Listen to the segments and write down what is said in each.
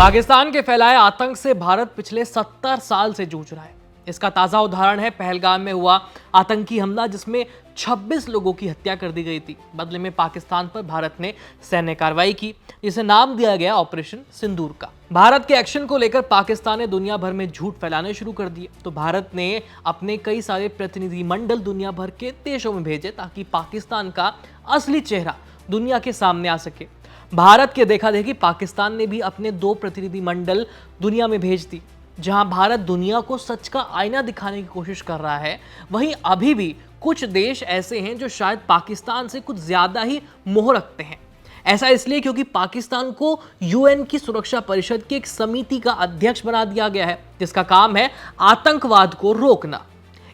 पाकिस्तान के फैलाए आतंक से भारत पिछले 70 साल से जूझ रहा है। इसका ताजा उदाहरण है पहलगाम में हुआ आतंकी हमला, जिसमें 26 लोगों की हत्या कर दी गई थी। बदले में पाकिस्तान पर भारत ने सैन्य कार्रवाई की, जिसे नाम दिया गया ऑपरेशन सिंदूर का। भारत के एक्शन को लेकर पाकिस्तान ने दुनिया भर में झूठ फैलाने शुरू कर दिए, तो भारत ने अपने कई सारे प्रतिनिधिमंडल दुनिया भर के देशों में भेजे ताकि पाकिस्तान का असली चेहरा दुनिया के सामने आ सके। भारत के देखा देखी पाकिस्तान ने भी अपने 2 प्रतिनिधिमंडल दुनिया में भेज दी। जहां भारत दुनिया को सच का आईना दिखाने की कोशिश कर रहा है, वहीं अभी भी कुछ देश ऐसे हैं जो शायद पाकिस्तान से कुछ ज्यादा ही मोह रखते हैं। ऐसा इसलिए क्योंकि पाकिस्तान को यूएन की सुरक्षा परिषद की एक समिति का अध्यक्ष बना दिया गया है, जिसका काम है आतंकवाद को रोकना।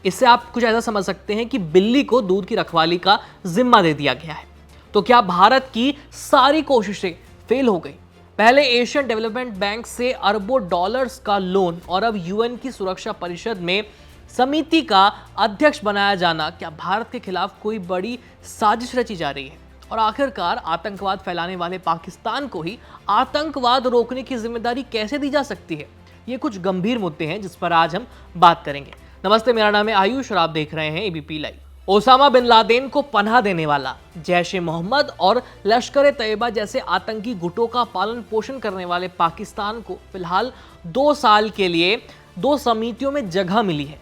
इससे आप कुछ ऐसा समझ सकते हैं कि बिल्ली को दूध की रखवाली का जिम्मा दे दिया गया है। तो क्या भारत की सारी कोशिशें फेल हो गई? पहले एशियन डेवलपमेंट बैंक से अरबों डॉलर्स का लोन और अब यूएन की सुरक्षा परिषद में समिति का अध्यक्ष बनाया जाना, क्या भारत के खिलाफ कोई बड़ी साजिश रची जा रही है? और आखिरकार आतंकवाद फैलाने वाले पाकिस्तान को ही आतंकवाद रोकने की जिम्मेदारी कैसे दी जा सकती है? ये कुछ गंभीर मुद्दे हैं जिस पर आज हम बात करेंगे। नमस्ते, मेरा नाम है आयुष और आप देख रहे हैं ABP live. Osama bin Laden को पनाह देने वाला, जैश ए मोहम्मद और लश्कर ए तैयबा जैसे आतंकी गुटों का पालन पोषण करने वाले पाकिस्तान को फिलहाल 2 साल के लिए 2 समितियों में जगह मिली है।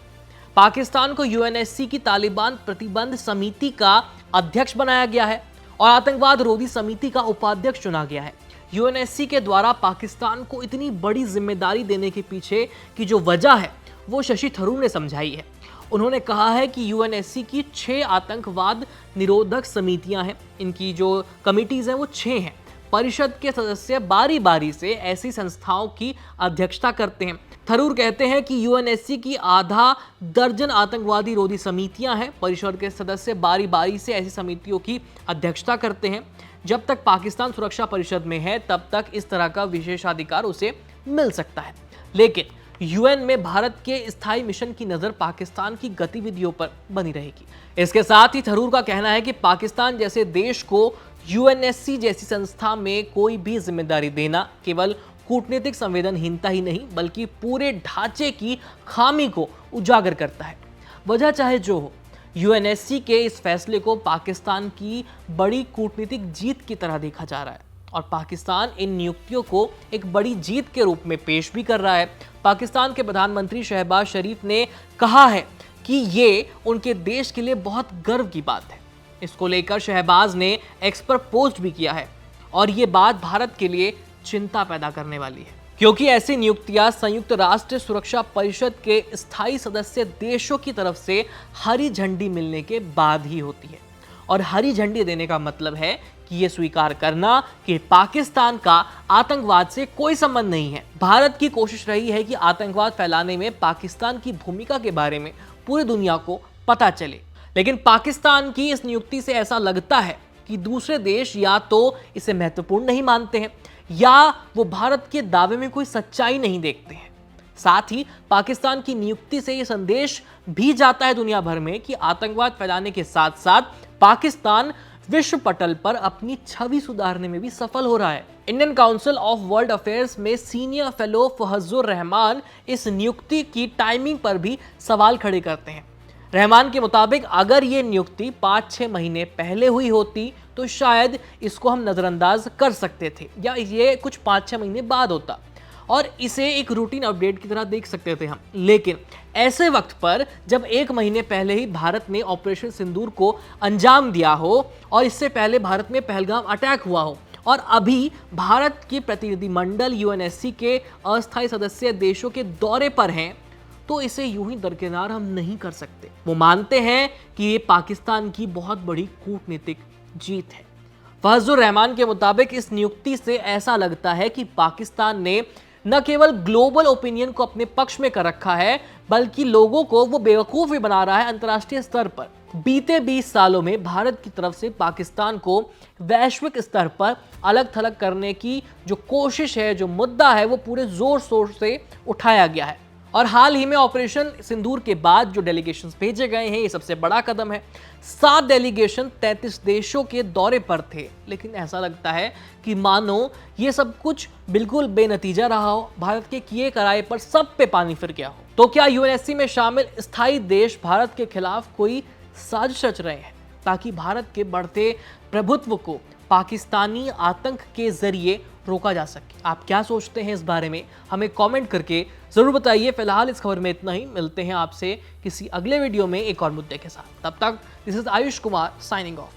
पाकिस्तान को यूएनएससी की तालिबान प्रतिबंध समिति का अध्यक्ष बनाया गया है और आतंकवाद रोधी समिति का उपाध्यक्ष चुना गया है। यूएनएससी के द्वारा पाकिस्तान को इतनी बड़ी जिम्मेदारी देने के पीछे की जो वजह है वो शशि थरूर ने समझाई है। उन्होंने कहा है कि यूएनएससी की 6 आतंकवाद निरोधक समितियां हैं। इनकी जो कमिटीज हैं वो 6 हैं। परिषद के सदस्य बारी बारी से ऐसी संस्थाओं की अध्यक्षता करते हैं। थरूर कहते हैं कि यूएनएससी की आधा दर्जन आतंकवादी रोधी समितियां हैं। परिषद के सदस्य बारी बारी से ऐसी समितियों की अध्यक्षता करते हैं। जब तक पाकिस्तान सुरक्षा परिषद में है तब तक इस तरह का विशेषाधिकार उसे मिल सकता है, लेकिन यूएन में भारत के स्थायी मिशन की नजर पाकिस्तान की गतिविधियों पर बनी रहेगी। इसके साथ ही थरूर का कहना है कि पाकिस्तान जैसे देश को यूएनएससी जैसी संस्था में कोई भी जिम्मेदारी देना केवल कूटनीतिक संवेदनहीनता ही नहीं बल्कि पूरे ढांचे की खामी को उजागर करता है। वजह चाहे जो हो, यूएनएससी के इस फैसले को पाकिस्तान की बड़ी कूटनीतिक जीत की तरह देखा जा रहा है और पाकिस्तान इन नियुक्तियों को एक बड़ी जीत के रूप में पेश भी कर रहा है। पाकिस्तान के प्रधानमंत्री शहबाज शरीफ ने कहा है कि ये उनके देश के लिए बहुत गर्व की बात है। इसको लेकर शहबाज ने एक्स पर पोस्ट भी किया है और ये बात भारत के लिए चिंता पैदा करने वाली है, क्योंकि ऐसी नियुक्तियां संयुक्त राष्ट्र सुरक्षा परिषद के स्थायी सदस्य देशों की तरफ से हरी झंडी मिलने के बाद ही होती है। और हरी झंडी देने का मतलब है कि ये स्वीकार करना कि पाकिस्तान का आतंकवाद से कोई संबंध नहीं है। भारत की कोशिश रही है कि आतंकवाद फैलाने में पाकिस्तान की भूमिका के बारे में पूरी दुनिया को पता चले, लेकिन पाकिस्तान की इस नियुक्ति से ऐसा लगता है कि दूसरे देश या तो इसे महत्वपूर्ण नहीं मानते हैं या वो भारत के दावे में कोई सच्चाई नहीं देखते हैं। साथ ही पाकिस्तान की नियुक्ति से ये संदेश भी जाता है दुनिया भर में कि आतंकवाद फैलाने के साथ साथ पाकिस्तान विश्व पटल पर अपनी छवि सुधारने में भी सफल हो रहा है। Indian council of world affairs में सीनियर फेलो फहजुर रहमान इस नियुक्ति की टाइमिंग पर भी सवाल खड़े करते हैं। रहमान के मुताबिक अगर ये नियुक्ति 5-6 महीने पहले हुई होती तो शायद इसको हम नजरअंदाज कर सकते थे या ये कुछ 5-6 महीने बाद होता और इसे एक रूटीन अपडेट की तरह देख सकते थे हम। लेकिन ऐसे वक्त पर जब 1 महीने पहले ही भारत ने ऑपरेशन सिंदूर को अंजाम दिया हो और इससे पहले भारत में पहलगाम अटैक हुआ हो और अभी भारत की प्रतिनिधिमंडल यूएनएससी के अस्थायी सदस्य देशों के दौरे पर हैं, तो इसे यूं ही दरकिनार हम नहीं कर सकते। वो मानते हैं कि ये पाकिस्तान की बहुत बड़ी कूटनीतिक जीत है। फहजुर रहमान के मुताबिक इस नियुक्ति से ऐसा लगता है कि पाकिस्तान ने न केवल ग्लोबल ओपिनियन को अपने पक्ष में कर रखा है बल्कि लोगों को वो बेवकूफ भी बना रहा है अंतर्राष्ट्रीय स्तर पर। बीते 20 सालों में भारत की तरफ से पाकिस्तान को वैश्विक स्तर पर अलग थलग करने की जो कोशिश है, जो मुद्दा है, वो पूरे जोर शोर से उठाया गया है और हाल ही में ऑपरेशन सिंदूर के बाद जो डेलीगेशंस भेजे गए हैं, ये सबसे बड़ा कदम है। 7 डेलीगेशन 33 देशों के दौरे पर थे, लेकिन ऐसा लगता है कि मानो ये सब कुछ बिल्कुल बेनतीजा रहा हो, भारत के किए कराए पर सब पे पानी फिर गया हो। तो क्या यूएनएससी में शामिल स्थायी देश भारत के खिलाफ कोई साजिश रच रहे हैं ताकि भारत के बढ़ते प्रभुत्व को पाकिस्तानी आतंक के जरिए रोका जा सके? आप क्या सोचते हैं इस बारे में? हमें कमेंट करके जरूर बताइए। फिलहाल इस खबर में इतना ही। मिलते हैं आपसे किसी अगले वीडियो में एक और मुद्दे के साथ। तब तक this is Ayush Kumar signing off.